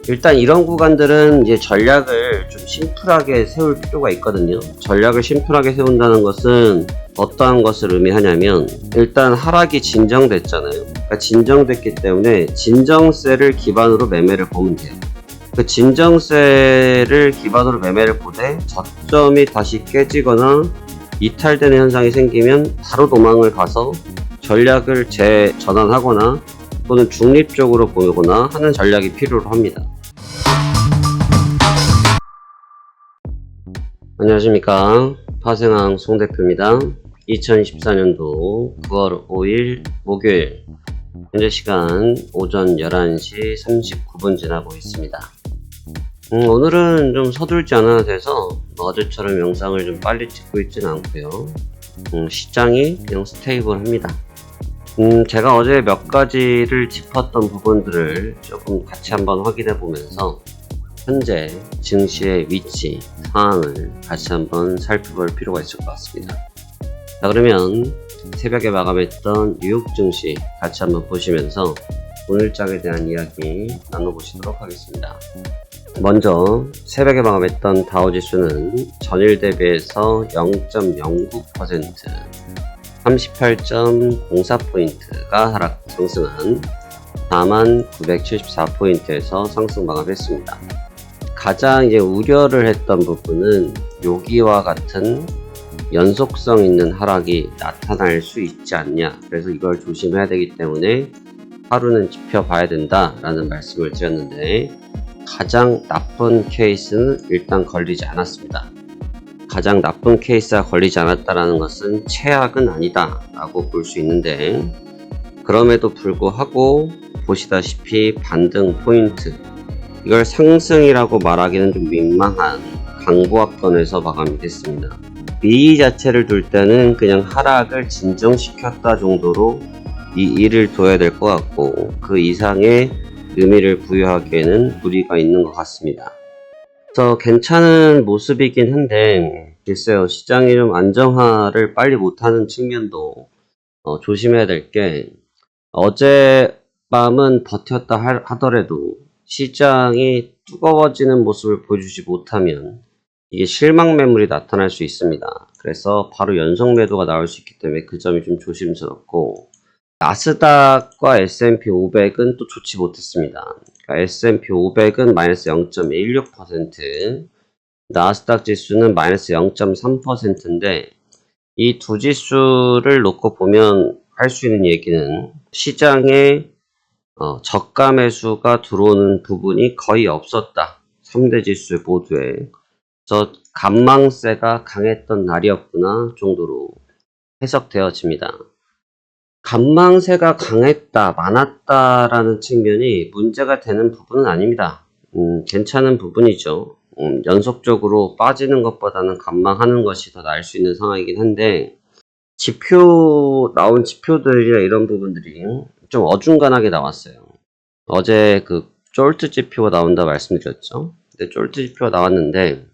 일단 이런 구간들은 이제 전략을 좀 심플하게 세울 필요가 있거든요. 전략을 심플하게 세운다는 것은 어떠한 것을 의미하냐면, 일단 하락이 진정됐잖아요. 그러니까 진정됐기 때문에 진정세를 기반으로 매매를 보면 돼요. 그 진정세를 기반으로 매매를 보되 저점이 다시 깨지거나 이탈되는 현상이 생기면 바로 도망을 가서 전략을 재전환하거나 또는 중립적으로 보거나 하는 전략이 필요로 합니다. 안녕하십니까, 파생왕 송대표입니다. 2024년도 9월 5일 목요일, 현재 시간 오전 11시 39분 지나고 있습니다. 오늘은 좀 서둘지 않아도 돼서 어제처럼 영상을 좀 빨리 찍고 있지는 않고요. 시장이 그냥 스테이블합니다. 제가 어제 몇 가지를 짚었던 부분들을 조금 같이 한번 확인해 보면서 현재 증시의 위치, 상황을 같이 한번 살펴볼 필요가 있을 것 같습니다. 자, 그러면 새벽에 마감했던 뉴욕 증시 같이 한번 보시면서 오늘장에 대한 이야기 나눠보시도록 하겠습니다. 먼저 새벽에 마감했던 다우지수는 전일 대비해서 0.09%, 38.04포인트가 상승한 4974포인트에서 상승 마감했습니다. 가장 우려를 했던 부분은 여기와 같은 연속성 있는 하락이 나타날 수 있지 않냐, 그래서 이걸 조심해야 되기 때문에 하루는 지켜봐야 된다라는 말씀을 드렸는데, 가장 나쁜 케이스는 일단 걸리지 않았습니다. 가장 나쁜 케이스가 걸리지 않았다는 것은 최악은 아니다 라고 볼 수 있는데, 그럼에도 불구하고 보시다시피 반등 포인트, 이걸 상승이라고 말하기는 좀 민망한 강보합권에서 마감이 됐습니다. 이 자체를 둘 때는 그냥 하락을 진정시켰다 정도로 이 일을 둬야 될 것 같고, 그 이상의 의미를 부여하기에는 무리가 있는 것 같습니다. 그래서 괜찮은 모습이긴 한데, 글쎄요, 시장이 좀 안정화를 빨리 못하는 측면도 조심해야 될 게, 어젯밤은 버텼다 하더라도 시장이 뜨거워지는 모습을 보여주지 못하면 이게 실망 매물이 나타날 수 있습니다. 그래서 바로 연속 매도가 나올 수 있기 때문에 그 점이 좀 조심스럽고, 나스닥과 S&P 500은 또 좋지 못했습니다. 그러니까 S&P 500은 마이너스 0.16%, 나스닥 지수는 마이너스 0.3%인데, 이 두 지수를 놓고 보면 할 수 있는 얘기는 시장에 저가 매수가 들어오는 부분이 거의 없었다. 3대 지수 모두에. 그래서 간망세가 강했던 날이었구나 정도로 해석되어집니다. 간망세가 많았다라는 측면이 문제가 되는 부분은 아닙니다. 괜찮은 부분이죠. 연속적으로 빠지는 것보다는 간망하는 것이 더 나을 수 있는 상황이긴 한데, 나온 지표들이나 이런 부분들이 좀 어중간하게 나왔어요. 어제 그 쫄트 지표가 나온다 말씀드렸죠. 근데 쫄트 지표가 나왔는데,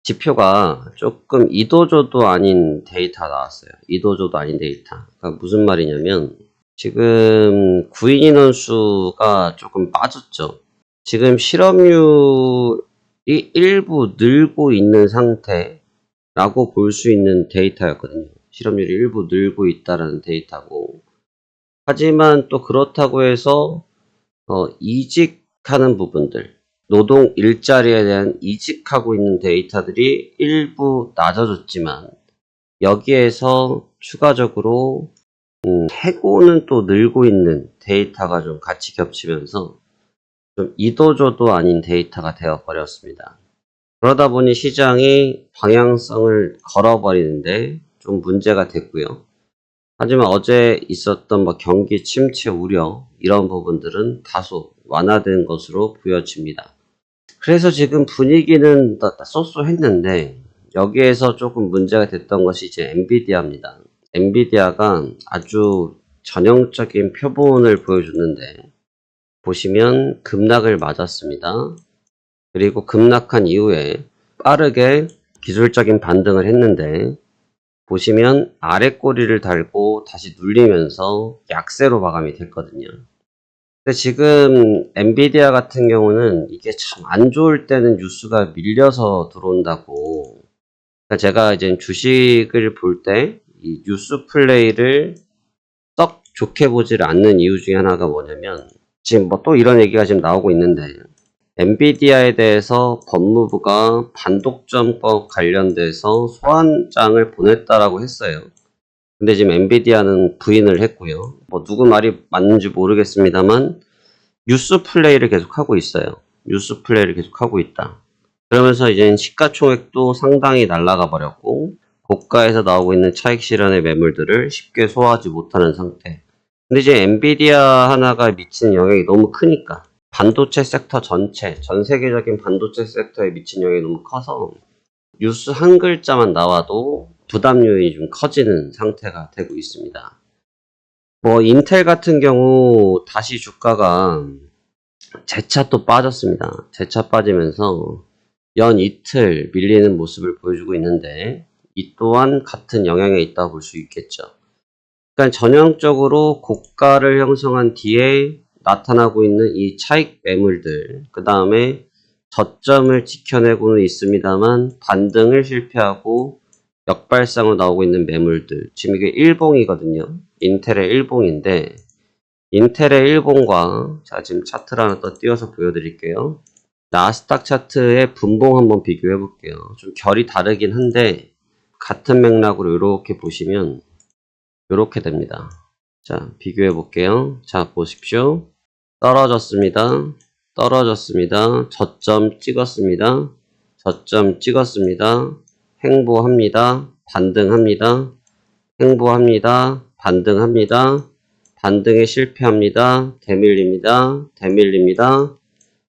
지표가 조금 이도저도 아닌 데이터 나왔어요. 이도저도 아닌 데이터. 그러니까 무슨 말이냐면, 지금 구인 인원 수가 조금 빠졌죠. 지금 실업률이 일부 늘고 있는 상태라고 볼 수 있는 데이터였거든요. 실업률이 일부 늘고 있다라는 데이터고, 하지만 또 그렇다고 해서 이직하는 부분들, 노동 일자리에 대한 이직하고 있는 데이터들이 일부 낮아졌지만, 여기에서 추가적으로 해고는 또 늘고 있는 데이터가 좀 같이 겹치면서 좀 이도저도 아닌 데이터가 되어버렸습니다. 그러다 보니 시장이 방향성을 걸어버리는데 좀 문제가 됐고요. 하지만 어제 있었던 경기 침체 우려, 이런 부분들은 다소 완화된 것으로 보여집니다. 그래서 지금 분위기는 쏘쏘했는데, 여기에서 조금 문제가 됐던 것이 이제 엔비디아입니다. 엔비디아가 아주 전형적인 표본을 보여줬는데, 보시면 급락을 맞았습니다. 그리고 급락한 이후에 빠르게 기술적인 반등을 했는데, 보시면 아래 꼬리를 달고 다시 눌리면서 약세로 마감이 됐거든요. 근데 지금 엔비디아 같은 경우는 이게 참 안 좋을 때는 뉴스가 밀려서 들어온다고. 그러니까 제가 이제 주식을 볼 때 이 뉴스 플레이를 썩 좋게 보지를 않는 이유 중에 하나가 뭐냐면, 지금 뭐 또 이런 얘기가 지금 나오고 있는데, 엔비디아에 대해서 법무부가 반독점법 관련돼서 소환장을 보냈다라고 했어요. 근데 지금 엔비디아는 부인을 했고요. 뭐 누구 말이 맞는지 모르겠습니다만 뉴스 플레이를 계속하고 있어요. 뉴스 플레이를 계속하고 있다. 그러면서 이제 시가총액도 상당히 날아가 버렸고, 고가에서 나오고 있는 차익 실현의 매물들을 쉽게 소화하지 못하는 상태. 근데 이제 엔비디아 하나가 미치는 영향이 너무 크니까, 반도체 섹터 전체, 전 세계적인 반도체 섹터에 미친 영향이 너무 커서 뉴스 한 글자만 나와도 부담률이 좀 커지는 상태가 되고 있습니다. 뭐 인텔 같은 경우 다시 주가가 재차 또 빠졌습니다. 재차 빠지면서 연 이틀 밀리는 모습을 보여주고 있는데, 이 또한 같은 영향에 있다고 볼 수 있겠죠. 그러니까 전형적으로 고가를 형성한 뒤에 나타나고 있는 이 차익 매물들, 그 다음에 저점을 지켜내고는 있습니다만 반등을 실패하고 역발상으로 나오고 있는 매물들, 지금 이게 일봉이거든요. 인텔의 일봉인데, 인텔의 일봉과, 자 지금 차트를 하나 더 띄워서 보여드릴게요. 나스닥 차트의 분봉 한번 비교해 볼게요. 좀 결이 다르긴 한데 같은 맥락으로 이렇게 보시면 이렇게 됩니다. 자, 비교해 볼게요. 자, 보십시오. 떨어졌습니다. 떨어졌습니다. 저점 찍었습니다. 저점 찍었습니다. 횡보합니다. 반등합니다. 횡보합니다. 반등합니다. 반등에 실패합니다. 되밀립니다. 되밀립니다.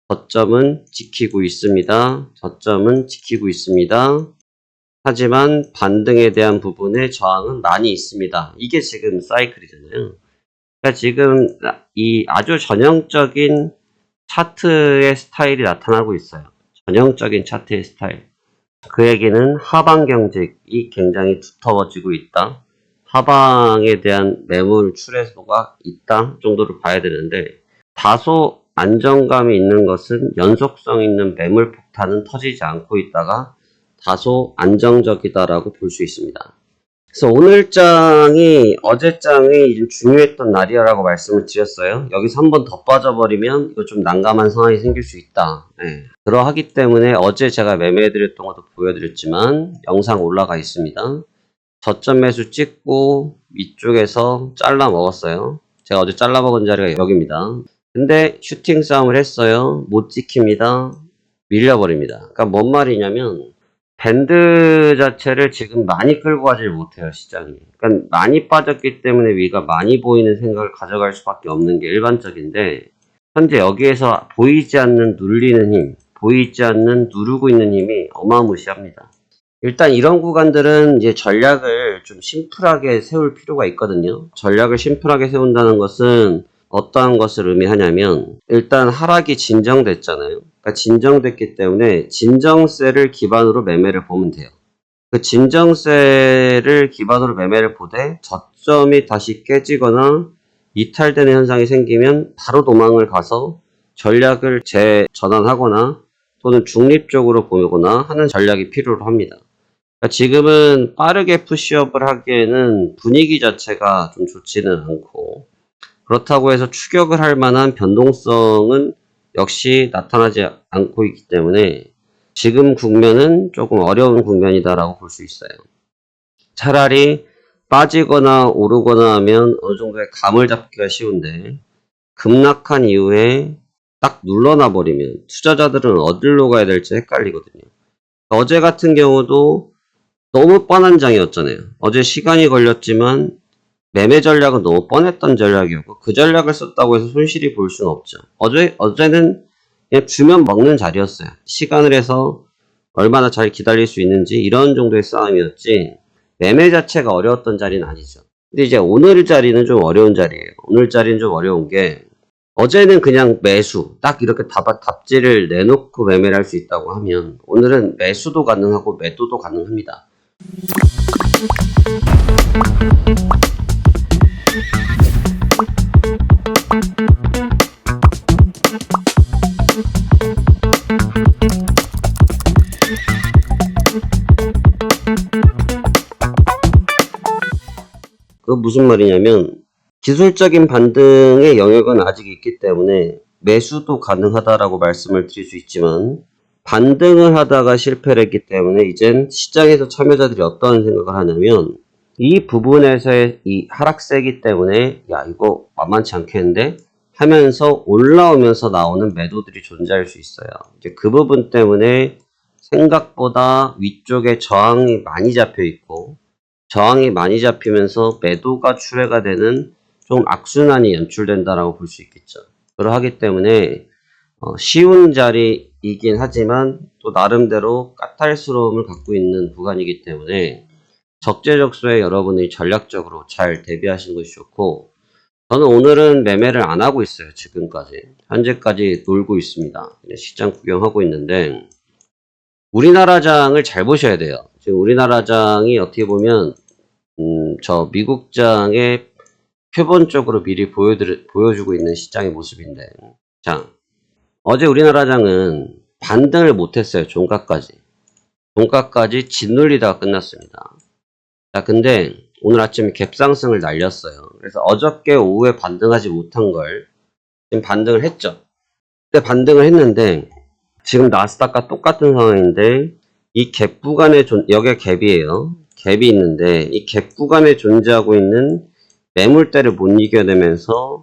저점은 지키고 있습니다. 저점은 지키고 있습니다. 하지만 반등에 대한 부분에 저항은 많이 있습니다. 이게 지금 사이클이잖아요. 그러니까 지금 이 아주 전형적인 차트의 스타일이 나타나고 있어요. 전형적인 차트의 스타일. 그 얘기는 하방 경직이 굉장히 두터워지고 있다. 하방에 대한 매물 출회소가 있다 정도를 봐야 되는데, 다소 안정감이 있는 것은 연속성 있는 매물 폭탄은 터지지 않고 있다가 다소 안정적이다라고 볼 수 있습니다. 그래서 오늘 장이 어제 장이 좀 중요했던 날이라고 말씀을 드렸어요. 여기서 한번 더 빠져버리면 이거 좀 난감한 상황이 생길 수 있다. 네. 그러하기 때문에 어제 제가 매매해드렸던 것도 보여드렸지만 영상 올라가 있습니다. 저점 매수 찍고 위쪽에서 잘라 먹었어요. 제가 어제 잘라 먹은 자리가 여기입니다. 근데 슈팅 싸움을 했어요. 못 지킵니다. 밀려버립니다. 그러니까 뭔 말이냐면 밴드 자체를 지금 많이 끌고 가질 못해요, 시장이. 그러니까 많이 빠졌기 때문에 위가 많이 보이는 생각을 가져갈 수밖에 없는 게 일반적인데, 현재 여기에서 보이지 않는 눌리는 힘, 보이지 않는 누르고 있는 힘이 어마무시합니다. 일단 이런 구간들은 이제 전략을 좀 심플하게 세울 필요가 있거든요. 전략을 심플하게 세운다는 것은 어떠한 것을 의미하냐면, 일단 하락이 진정됐잖아요. 그러니까 진정됐기 때문에 진정세를 기반으로 매매를 보면 돼요. 그 진정세를 기반으로 매매를 보되 저점이 다시 깨지거나 이탈되는 현상이 생기면 바로 도망을 가서 전략을 재전환하거나 또는 중립적으로 보거나 하는 전략이 필요로 합니다. 그러니까 지금은 빠르게 푸시업을 하기에는 분위기 자체가 좀 좋지는 않고, 그렇다고 해서 추격을 할 만한 변동성은 역시 나타나지 않고 있기 때문에 지금 국면은 조금 어려운 국면이다라고 볼 수 있어요. 차라리 빠지거나 오르거나 하면 어느 정도의 감을 잡기가 쉬운데, 급락한 이후에 딱 눌러놔 버리면 투자자들은 어디로 가야 될지 헷갈리거든요. 어제 같은 경우도 너무 뻔한 장이었잖아요. 어제 시간이 걸렸지만 매매 전략은 너무 뻔했던 전략이었고, 그 전략을 썼다고 해서 손실이 볼 수는 없죠. 어제는 그냥 주면 먹는 자리였어요. 시간을 해서 얼마나 잘 기다릴 수 있는지 이런 정도의 싸움이었지, 매매 자체가 어려웠던 자리는 아니죠. 근데 이제 오늘 자리는 좀 어려운 자리예요. 오늘 자리는 좀 어려운 게, 어제는 그냥 매수, 딱 이렇게 답지를 내놓고 매매를 할 수 있다고 하면, 오늘은 매수도 가능하고 매도도 가능합니다. 무슨 말이냐면 기술적인 반등의 영역은 아직 있기 때문에 매수도 가능하다라고 말씀을 드릴 수 있지만 반등을 하다가 실패를 했기 때문에 이젠 시장에서 참여자들이 어떤 생각을 하냐면 이 부분에서의 이 하락세이기 때문에 야 이거 만만치 않겠는데 하면서 올라오면서 나오는 매도들이 존재할 수 있어요. 이제 그 부분 때문에 생각보다 위쪽에 저항이 많이 잡혀 있고 저항이 많이 잡히면서 매도가 출회가 되는 좀 악순환이 연출된다라고 볼 수 있겠죠. 그러하기 때문에 쉬운 자리이긴 하지만 또 나름대로 까탈스러움을 갖고 있는 구간이기 때문에 적재적소에 여러분이 전략적으로 잘 대비하시는 것이 좋고 저는 오늘은 매매를 안 하고 있어요. 지금까지 현재까지 놀고 있습니다. 시장 구경하고 있는데 우리나라장을 잘 보셔야 돼요. 지금 우리나라장이 어떻게 보면 저 미국장의 표본적으로 미리 보여주고 있는 시장의 모습인데 자 어제 우리나라장은 반등을 못했어요. 종가까지 짓눌리다가 끝났습니다. 자 근데 오늘 아침에 갭상승을 날렸어요. 그래서 어저께 오후에 반등하지 못한 걸 지금 반등을 했죠. 그때 반등을 했는데 지금 나스닥과 똑같은 상황인데 이 갭 구간에 여기가 갭이에요. 갭이 있는데 이 갭 구간에 존재하고 있는 매물대를 못 이겨내면서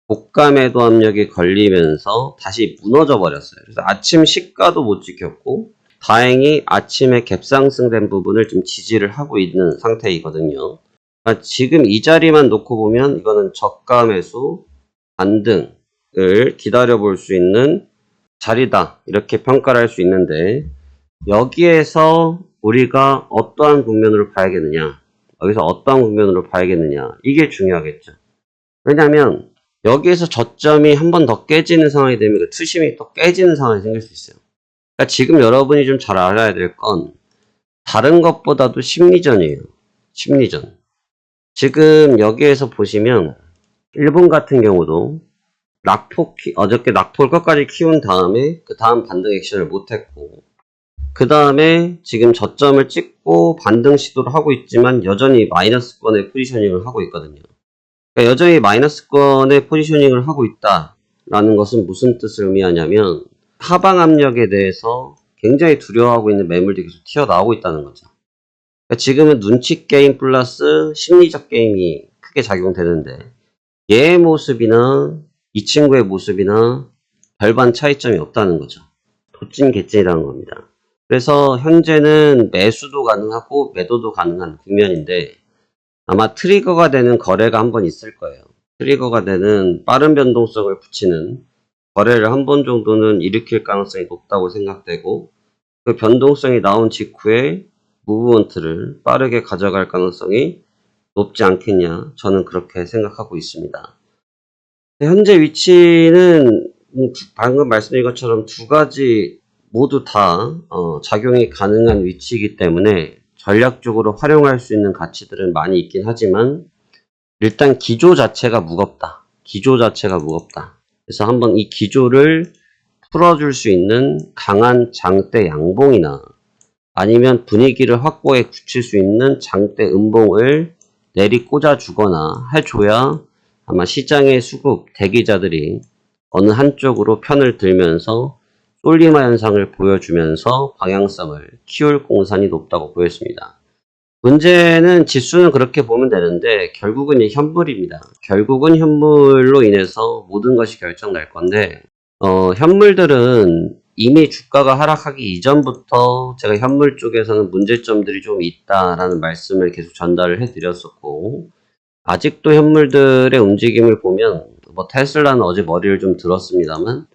고가 매도 압력이 걸리면서 다시 무너져 버렸어요. 그래서 아침 시가도 못 지켰고 다행히 아침에 갭상승된 부분을 좀 지지를 하고 있는 상태이거든요. 그러니까 지금 이 자리만 놓고 보면 이거는 저가 매수 반등을 기다려 볼 수 있는 자리다 이렇게 평가를 할 수 있는데 여기에서 우리가 어떠한 국면으로 봐야겠느냐 이게 중요하겠죠. 왜냐하면 여기에서 저점이 한 번 더 깨지는 상황이 되면 그 투심이 또 깨지는 상황이 생길 수 있어요. 그러니까 지금 여러분이 좀 잘 알아야 될 건 다른 것보다도 심리전이에요. 심리전. 지금 여기에서 보시면 일본 같은 경우도 어저께 낙폭을 끝까지 키운 다음에 그 다음 반등 액션을 못했고 그 다음에 지금 저점을 찍고 반등 시도를 하고 있지만 여전히 마이너스권의 포지셔닝을 하고 있거든요. 그러니까 여전히 마이너스권의 포지셔닝을 하고 있다라는 것은 무슨 뜻을 의미하냐면 하방 압력에 대해서 굉장히 두려워하고 있는 매물들이 계속 튀어나오고 있다는 거죠. 그러니까 지금은 눈치 게임 플러스 심리적 게임이 크게 작용되는데 얘의 모습이나 이 친구의 모습이나 별반 차이점이 없다는 거죠. 도찐개찐이라는 겁니다. 그래서 현재는 매수도 가능하고 매도도 가능한 국면인데 아마 트리거가 되는 거래가 한 번 있을 거예요. 트리거가 되는 빠른 변동성을 붙이는 거래를 한 번 정도는 일으킬 가능성이 높다고 생각되고 그 변동성이 나온 직후에 무브먼트를 빠르게 가져갈 가능성이 높지 않겠냐 저는 그렇게 생각하고 있습니다. 현재 위치는 방금 말씀드린 것처럼 두 가지 모두 다 작용이 가능한 위치이기 때문에 전략적으로 활용할 수 있는 가치들은 많이 있긴 하지만 일단 기조 자체가 무겁다. 그래서 한번 이 기조를 풀어줄 수 있는 강한 장대 양봉이나 아니면 분위기를 확고히 굳힐 수 있는 장대 음봉을 내리 꽂아주거나 해줘야 아마 시장의 수급 대기자들이 어느 한쪽으로 편을 들면서 솔리마 현상을 보여주면서 방향성을 키울 공산이 높다고 보였습니다. 문제는 지수는 그렇게 보면 되는데 결국은 이 현물입니다. 결국은 현물로 인해서 모든 것이 결정날 건데 현물들은 이미 주가가 하락하기 이전부터 제가 현물 쪽에서는 문제점들이 좀 있다라는 말씀을 계속 전달을 해드렸었고 아직도 현물들의 움직임을 보면 뭐 테슬라는 어제 머리를 좀 들었습니다만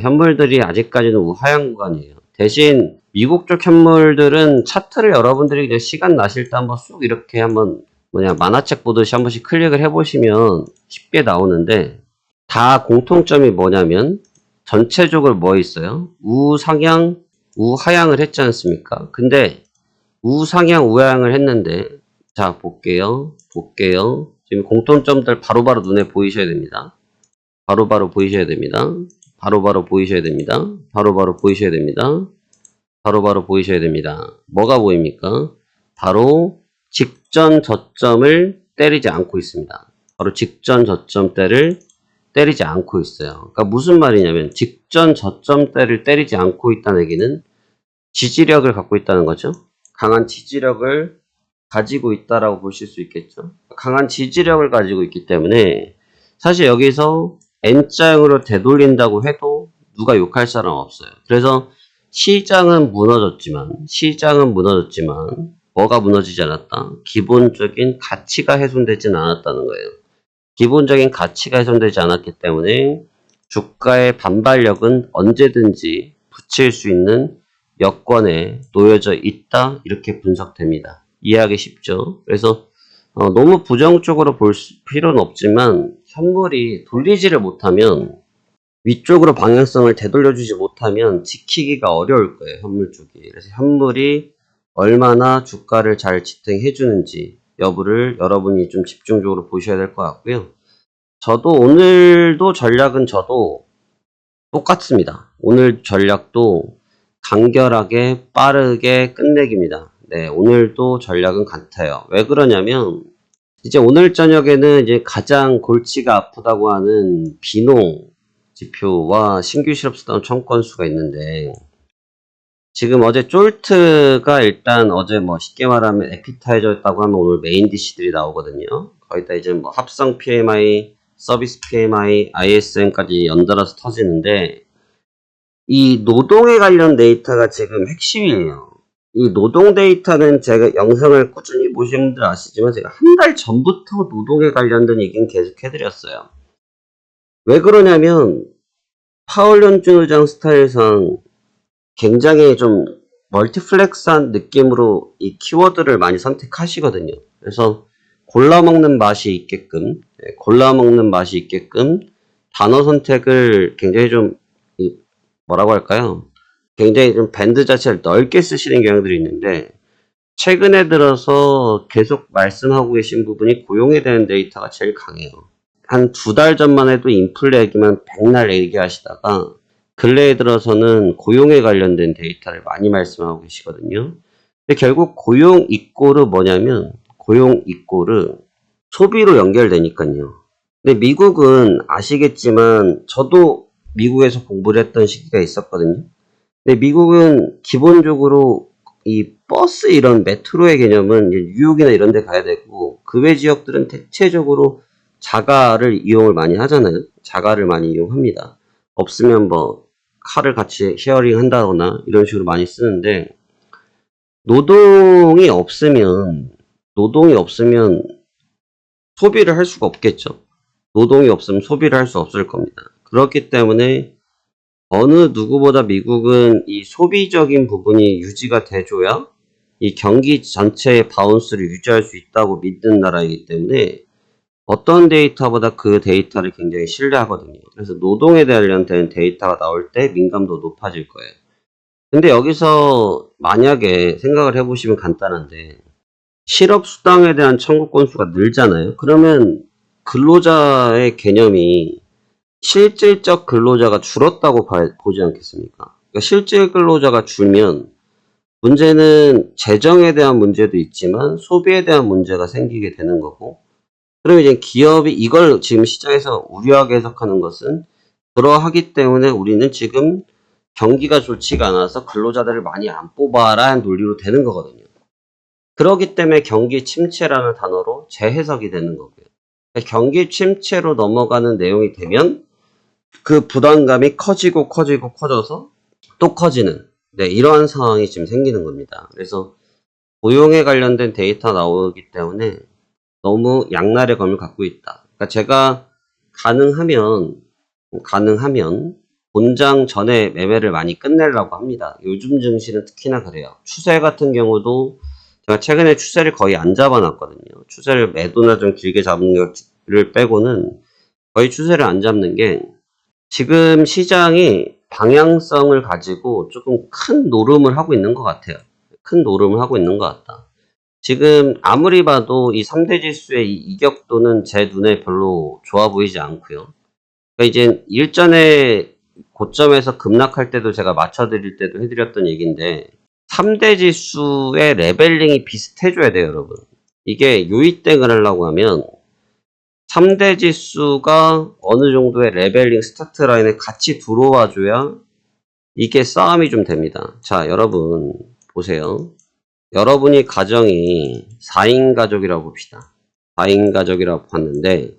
현물들이 아직까지는 우하향 구간이에요. 대신 미국 쪽 현물들은 차트를 여러분들이 그냥 시간 나실 때 한번 쑥 이렇게 한번 만화책 보듯이 한 번씩 클릭을 해보시면 쉽게 나오는데 다 공통점이 뭐냐면 전체적으로 뭐 있어요? 우상향, 우하향을 했지 않습니까? 근데 우상향, 우하향을 했는데 자 볼게요. 지금 공통점들 바로바로 눈에 보이셔야 됩니다. 바로바로 보이셔야 됩니다. 뭐가 보입니까? 바로 직전 저점을 때리지 않고 있습니다. 바로 직전 저점대를 때리지 않고 있어요. 그러니까 무슨 말이냐면 직전 저점대를 때리지 않고 있다는 얘기는 지지력을 갖고 있다는 거죠. 강한 지지력을 가지고 있다라고 보실 수 있겠죠. 강한 지지력을 가지고 있기 때문에 사실 여기서 N자형으로 되돌린다고 해도 누가 욕할 사람 없어요. 그래서 시장은 무너졌지만 뭐가 무너지지 않았다? 기본적인 가치가 훼손되지는 않았다는 거예요. 기본적인 가치가 훼손되지 않았기 때문에 주가의 반발력은 언제든지 붙일 수 있는 여건에 놓여져 있다, 이렇게 분석됩니다. 이해하기 쉽죠? 그래서 너무 부정적으로 볼 필요는 없지만 현물이 돌리지를 못하면, 위쪽으로 방향성을 되돌려주지 못하면 지키기가 어려울 거예요, 현물 쪽이. 그래서 현물이 얼마나 주가를 잘 지탱해 주는지 여부를 여러분이 좀 집중적으로 보셔야 될 것 같고요. 저도 오늘도 전략은 똑같습니다. 오늘 전략도 간결하게 빠르게 끝내기입니다. 네, 오늘도 전략은 같아요. 왜 그러냐면 이제 오늘 저녁에는 이제 가장 골치가 아프다고 하는 비농 지표와 신규 실업수당 청건수가 있는데, 지금 어제 쫄트가 일단 어제 뭐 쉽게 말하면 에피타이저였다고 하면 오늘 메인 디시들이 나오거든요. 거기다 이제 뭐 합성 PMI, 서비스 PMI, ISM까지 연달아서 터지는데, 이 노동에 관련 데이터가 지금 핵심이에요. 이 노동 데이터는 제가 영상을 꾸준히 보신 분들 아시지만 제가 한 달 전부터 노동에 관련된 얘기는 계속 해드렸어요. 왜 그러냐면 파월 연준 의장 스타일상 굉장히 좀 멀티플렉스한 느낌으로 이 키워드를 많이 선택하시거든요. 그래서 골라먹는 맛이 있게끔 단어 선택을 굉장히 좀 뭐라고 할까요? 굉장히 좀 밴드 자체를 넓게 쓰시는 경향들이 있는데, 최근에 들어서 계속 말씀하고 계신 부분이 고용에 대한 데이터가 제일 강해요. 한 2달 전만 해도 인플레 얘기만 백날 얘기하시다가 근래에 들어서는 고용에 관련된 데이터를 많이 말씀하고 계시거든요. 근데 결국 고용 이꼬르 뭐냐면, 고용 이꼬르 소비로 연결되니까요. 근데 미국은 아시겠지만 저도 미국에서 공부를 했던 시기가 있었거든요. 근데 미국은 기본적으로 이 버스 이런 메트로의 개념은 뉴욕이나 이런 데 가야 되고, 그 외 지역들은 대체적으로 자가를 이용을 많이 하잖아요. 자가를 많이 이용합니다. 없으면 뭐 카를 같이 쉐어링 한다거나 이런 식으로 많이 쓰는데, 노동이 없으면 소비를 할 수가 없겠죠. 노동이 없으면 소비를 할 수 없을 겁니다. 그렇기 때문에 어느 누구보다 미국은 이 소비적인 부분이 유지가 돼줘야 이 경기 전체의 바운스를 유지할 수 있다고 믿는 나라이기 때문에 어떤 데이터보다 그 데이터를 굉장히 신뢰하거든요. 그래서 노동에 관련된 데이터가 나올 때 민감도 높아질 거예요. 근데 여기서 만약에 생각을 해보시면 간단한데, 실업수당에 대한 청구 건수가 늘잖아요. 그러면 근로자의 개념이 실질적 근로자가 줄었다고 보지 않겠습니까? 그러니까 실질 근로자가 줄면 문제는 재정에 대한 문제도 있지만 소비에 대한 문제가 생기게 되는 거고, 그러면 이제 기업이 이걸 지금 시장에서 우려하게 해석하는 것은, 그러하기 때문에 우리는 지금 경기가 좋지가 않아서 근로자들을 많이 안 뽑아라는 논리로 되는 거거든요. 그렇기 때문에 경기 침체라는 단어로 재해석이 되는 거고요. 경기 침체로 넘어가는 내용이 되면 그 부담감이 커져서 또 커지는, 네, 이러한 상황이 지금 생기는 겁니다. 그래서 고용에 관련된 데이터 나오기 때문에 너무 양날의 검을 갖고 있다. 그러니까 제가 가능하면 본장 전에 매매를 많이 끝내려고 합니다. 요즘 증시는 특히나 그래요. 추세 같은 경우도 제가 최근에 추세를 거의 안 잡아놨거든요. 추세를 매도나 좀 길게 잡는 것을 빼고는 거의 추세를 안 잡는 게, 지금 시장이 방향성을 가지고 조금 큰 노름을 하고 있는 것 같아요. 큰 노름을 하고 있는 것 같다. 지금 아무리 봐도 이 3대 지수의 이 이격도는 제 눈에 별로 좋아 보이지 않고요. 그러니까 이제 일전에 고점에서 급락할 때도 제가 맞춰드릴 때도 해드렸던 얘기인데, 3대 지수의 레벨링이 비슷해져야 돼요, 여러분. 이게 유의땡을 하려고 하면 3대 지수가 어느 정도의 레벨링 스타트 라인에 같이 들어와줘야 이게 싸움이 좀 됩니다. 자, 여러분 보세요. 여러분이 가정이 4인 가족이라고 봅시다. 4인 가족이라고 봤는데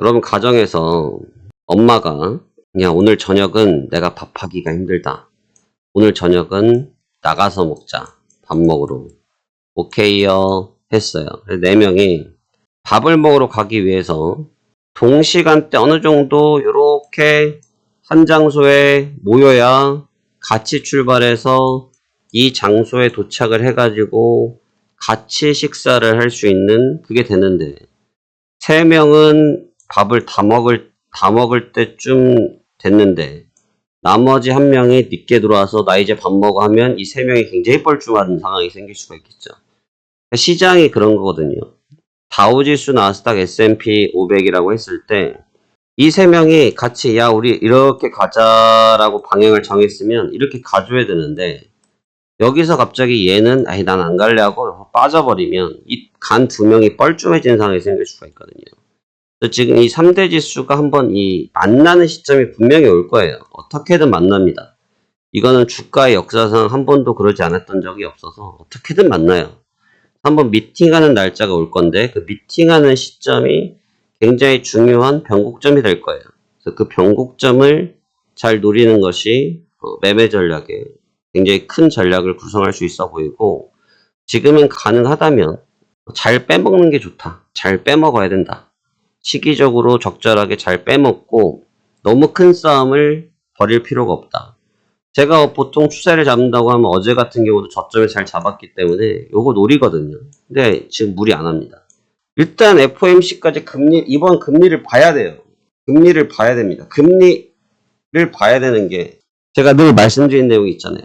여러분 가정에서 엄마가 그냥 오늘 저녁은 내가 밥하기가 힘들다. 오늘 저녁은 나가서 먹자. 밥 먹으러. 오케이요. 했어요. 4명이 밥을 먹으러 가기 위해서 동시간대 어느 정도 이렇게 한 장소에 모여야 같이 출발해서 이 장소에 도착을 해가지고 같이 식사를 할 수 있는 그게 되는데 3명은 밥을 다 먹을 때쯤 됐는데 나머지 1명이 늦게 들어와서 나 이제 밥 먹어 하면 이 3명이 굉장히 뻘쭘한 상황이 생길 수가 있겠죠. 시장이 그런 거거든요. 다우지수, 나스닥, S&P 500이라고 했을 때 이 3명이 같이 야 우리 이렇게 가자라고 방향을 정했으면 이렇게 가줘야 되는데 여기서 갑자기 얘는 아니 난 안 갈래 하고 빠져버리면 이 간 2명이 뻘쭘해지는 상황이 생길 수가 있거든요. 그래서 지금 이 3대 지수가 한번 이 만나는 시점이 분명히 올 거예요. 어떻게든 만납니다. 이거는 주가의 역사상 한 번도 그러지 않았던 적이 없어서 어떻게든 만나요. 한번 미팅하는 날짜가 올 건데 그 미팅하는 시점이 굉장히 중요한 변곡점이 될 거예요. 그래서 그 변곡점을 잘 노리는 것이 매매 전략에 굉장히 큰 전략을 구성할 수 있어 보이고 지금은 가능하다면 잘 빼먹는 게 좋다. 잘 빼먹어야 된다. 시기적으로 적절하게 잘 빼먹고 너무 큰 싸움을 벌일 필요가 없다. 제가 보통 추세를 잡는다고 하면 어제 같은 경우도 저점을 잘 잡았기 때문에 요거 노리거든요. 근데 지금 무리 안 합니다. 일단 FOMC까지 이번 금리를 봐야 돼요. 금리를 봐야 됩니다. 금리를 봐야 되는 게 제가 늘 말씀드린 내용이 있잖아요.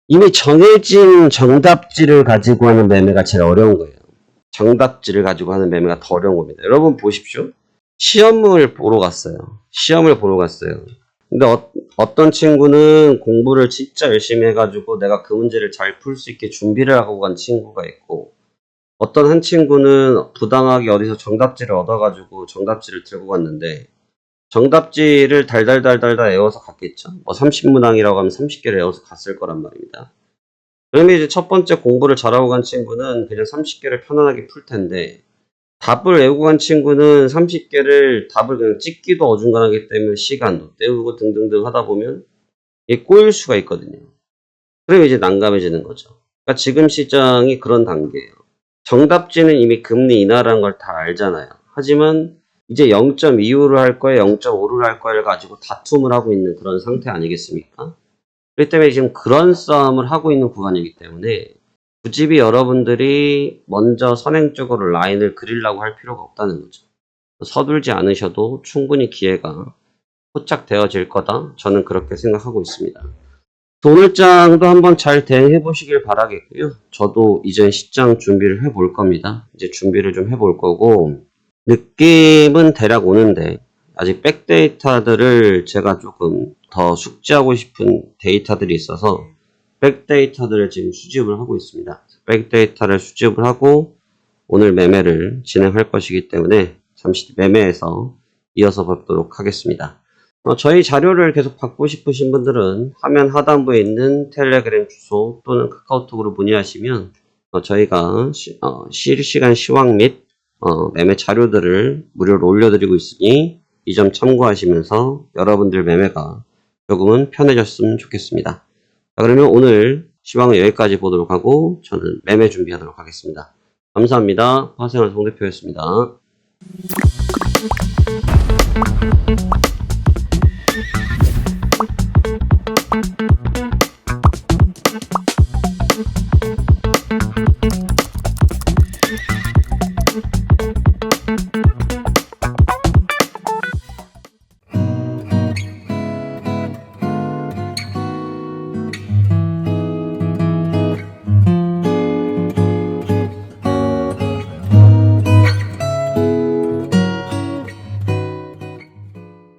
이미 정해진 정답지를 가지고 하는 매매가 제일 어려운 거예요. 정답지를 가지고 하는 매매가 더 어려운 겁니다. 여러분 보십시오. 시험을 보러 갔어요. 근데 어떤 친구는 공부를 진짜 열심히 해가지고 내가 그 문제를 잘 풀 수 있게 준비를 하고 간 친구가 있고 어떤 한 친구는 부당하게 어디서 정답지를 얻어가지고 정답지를 들고 갔는데 정답지를 달달달달 외워서 갔겠죠. 뭐 30문항이라고 하면 30개를 외워서 갔을 거란 말입니다. 그러면 이제 첫 번째 공부를 잘하고 간 친구는 그냥 30개를 편안하게 풀 텐데 답을 외우고 간 친구는 30개를 답을 그냥 찍기도 어중간하기 때문에 시간도 때우고 등등등 하다 보면 이게 꼬일 수가 있거든요. 그러면 이제 난감해지는 거죠. 그러니까 지금 시장이 그런 단계예요. 정답지는 이미 금리 인하라는 걸 다 알잖아요. 하지만 이제 0.25를 할 거예요, 0.5를 할 거예요 가지고 다툼을 하고 있는 그런 상태 아니겠습니까? 그렇기 때문에 지금 그런 싸움을 하고 있는 구간이기 때문에 굳이 여러분들이 먼저 선행적으로 라인을 그리려고 할 필요가 없다는 거죠. 서둘지 않으셔도 충분히 기회가 포착되어질 거다. 저는 그렇게 생각하고 있습니다. 오늘장도 한번 잘 대응해 보시길 바라겠고요. 저도 이제 시장 준비를 해볼 겁니다. 이제 준비를 좀 해볼 거고 느낌은 대략 오는데 아직 백데이터들을 제가 조금 더 숙지하고 싶은 데이터들이 있어서 백데이터들을 지금 수집을 하고 있습니다. 백데이터를 수집을 하고 오늘 매매를 진행할 것이기 때문에 잠시 매매에서 이어서 뵙도록 하겠습니다. 저희 자료를 계속 받고 싶으신 분들은 화면 하단부에 있는 텔레그램 주소 또는 카카오톡으로 문의하시면 저희가 실시간 시황 및 매매 자료들을 무료로 올려드리고 있으니 이 점 참고하시면서 여러분들 매매가 조금은 편해졌으면 좋겠습니다. 자, 그러면 오늘 시황은 여기까지 보도록 하고 저는 매매 준비하도록 하겠습니다. 감사합니다. 화생활 송대표였습니다.